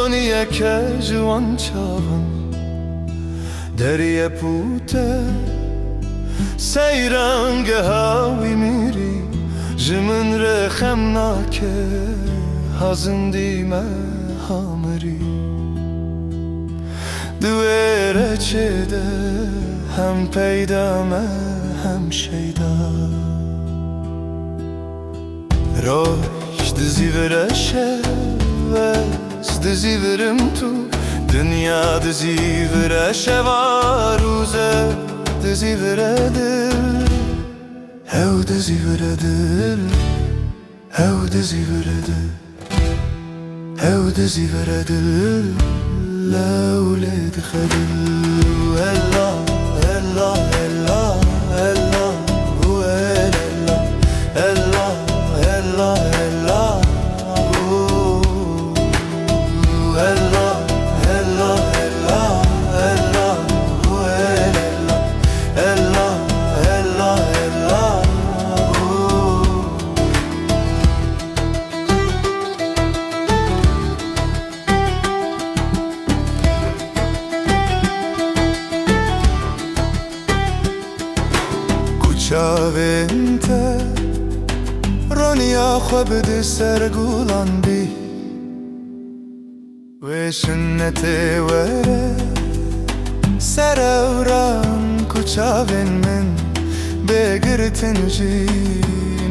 رونیه که جوان چاون دریه پوته سیرنگ هاوی میری جمن رخم ناکه هزم دیمه هامری دویره چه ده هم پیدامه هم شیدا روش دزی ورشه وز دزی ورم تو دنیا دزی ورشه و روزه دزی وره دل هاو دزی وره دل هاو دزی وره دل هاو دزی وره دل لولد خدل هلا هلا هلا هلا هو هلا هلا هلا هلا هلا هلا هلا هلا هو هلا هلا هلا هلا چاوینته رونیا خواب سرگولان بی و سنت وره سروران کچاوین من بگرتن جی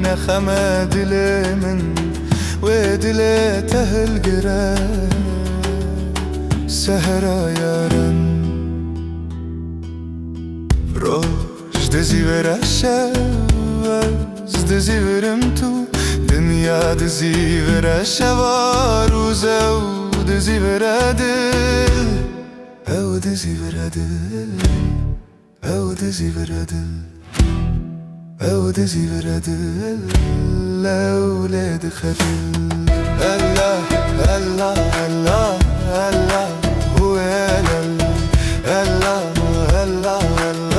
نخم دل من و دل تهل گره سهرا یارن دزی ورشه وز دزی ورم تو دنیا دزی ورشه و روزه و دزی وره دل او دزی وره دل او دزی وره دل او دزی وره دل لولد خدل الله الله الله الله هو الله الله الله الله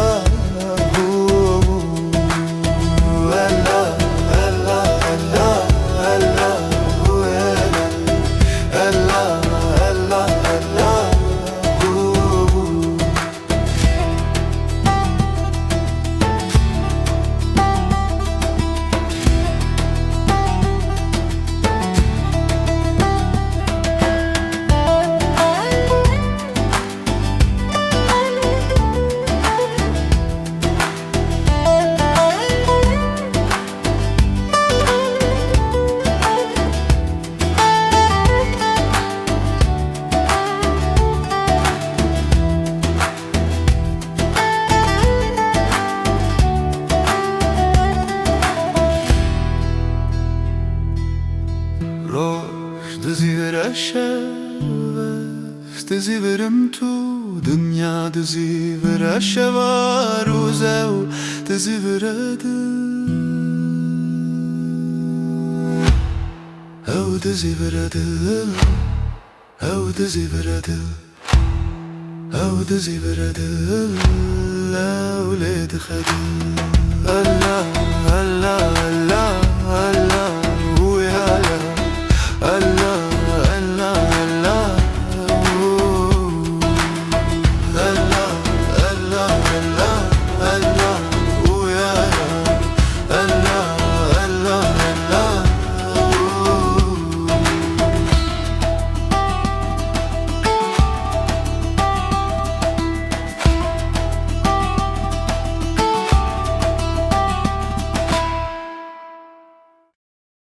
دزی ورشه وز دزی ورم تو دنیا دزی ورشه و روزه و دزی وره دل او دزی وره دل او دزی وره دل او دزی وره دل لولد خدل الله الله الله الله